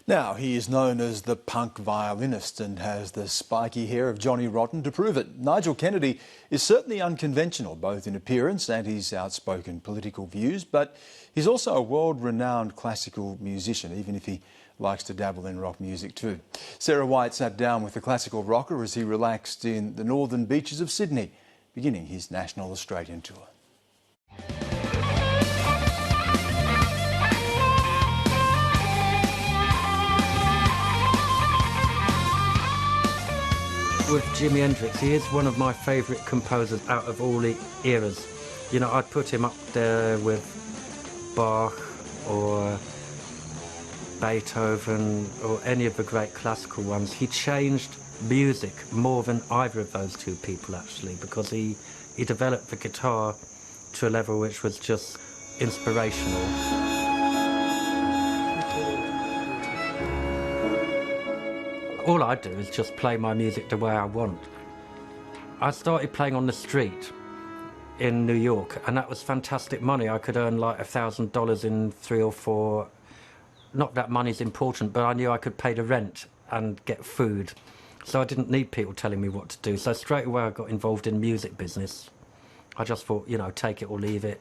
Now, he is known as the punk violinist and has the spiky hair of Johnny Rotten to prove it. Nigel Kennedy is certainly unconventional, both in appearance and his outspoken political views, but he's also a world-renowned classical musician, even if he likes to dabble in rock music too. Sarah White sat down with the classical rocker as he relaxed in the northern beaches of Sydney, beginning his national Australian tour. With Jimi Hendrix, he is one of my favourite composers out of all the eras. You know, I'd put him up there with Bach or Beethoven or any of the great classical ones. He changed music more than either of those two people, actually, because he developed the guitar to a level which was just inspirational. All I do is just play my music the way I want. I started playing on the street in New York, and that was fantastic money. I could earn like $1,000 in 3 or 4. Not that money's important, but I knew I could pay the rent and get food. So I didn't need people telling me what to do. So straight away I got involved in music business. I just thought, you know, take it or leave it.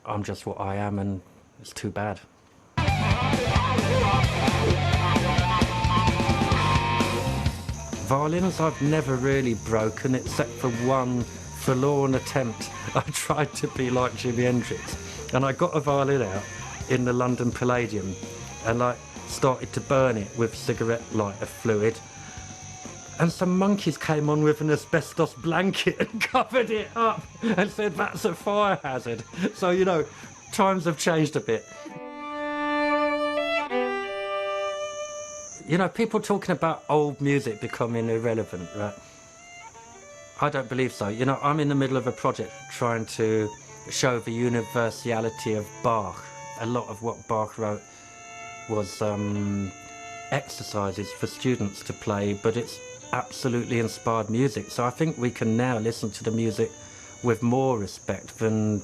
I'm just what I am, and it's too bad. Violins I've never really broken, except for one forlorn attempt. I tried to be like Jimi Hendrix, and I got a violin out in the London Palladium and like started to burn it with cigarette lighter fluid, and some monkeys came on with an asbestos blanket and covered it up and said that's a fire hazard. So, you know, times have changed a bit. You know, people talking about old music becoming irrelevant, right? I don't believe so. You know, I'm in the middle of a project trying to show the universality of Bach. A lot of what Bach wrote was exercises for students to play, but it's absolutely inspired music. So I think we can now listen to the music with more respect than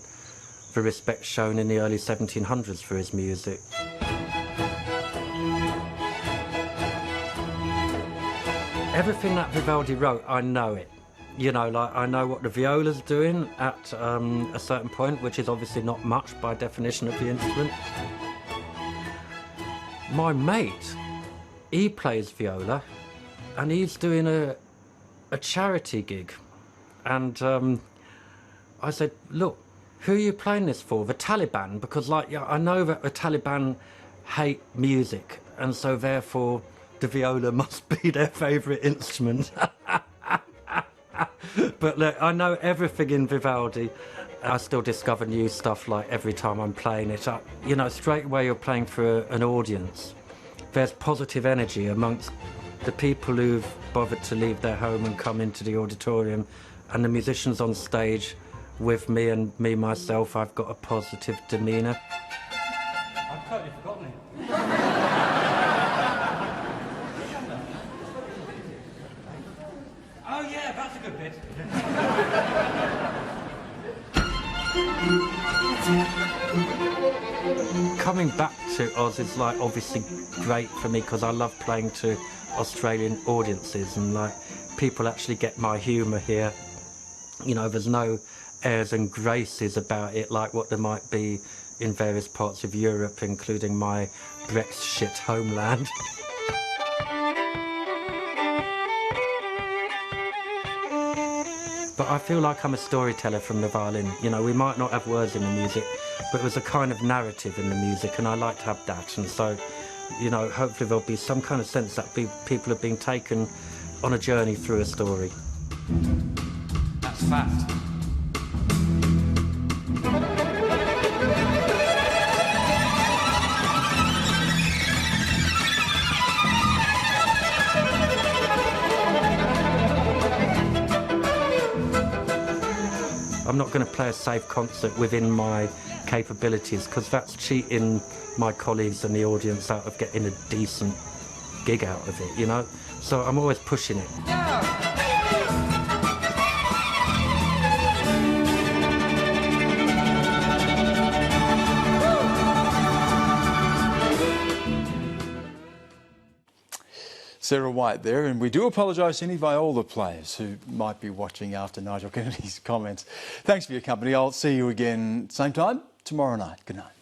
the respect shown in the early 1700s for his music. Everything that Vivaldi wrote, I know it. You know, like, I know what the viola's doing at a certain point, which is obviously not much by definition of the instrument. My mate, he plays viola, and he's doing a charity gig. And I said, look, who are you playing this for? The Taliban? Because, like, yeah, I know that the Taliban hate music, and so therefore the viola must be their favourite instrument. But look, I know everything in Vivaldi. I still discover new stuff like every time I'm playing it. You know, straight away you're playing for an audience. There's positive energy amongst the people who've bothered to leave their home and come into the auditorium, and the musicians on stage with me and me myself. I've got a positive demeanour. I've totally forgotten it. Oh yeah, that's a good bit. Coming back to Oz is like obviously great for me because I love playing to Australian audiences, and like people actually get my humour here. You know, there's no airs and graces about it like what there might be in various parts of Europe, including my Brexit homeland. But I feel like I'm a storyteller from the violin. You know, we might not have words in the music, but there's a kind of narrative in the music, and I like to have that. And so, you know, hopefully there'll be some kind of sense that people have been taken on a journey through a story. That's fast. I'm not going to play a safe concert within my capabilities, because that's cheating my colleagues and the audience out of getting a decent gig out of it, you know? So I'm always pushing it. Sarah White there, and we do apologise to any viola players who might be watching after Nigel Kennedy's comments. Thanks for your company. I'll see you again same time tomorrow night. Good night.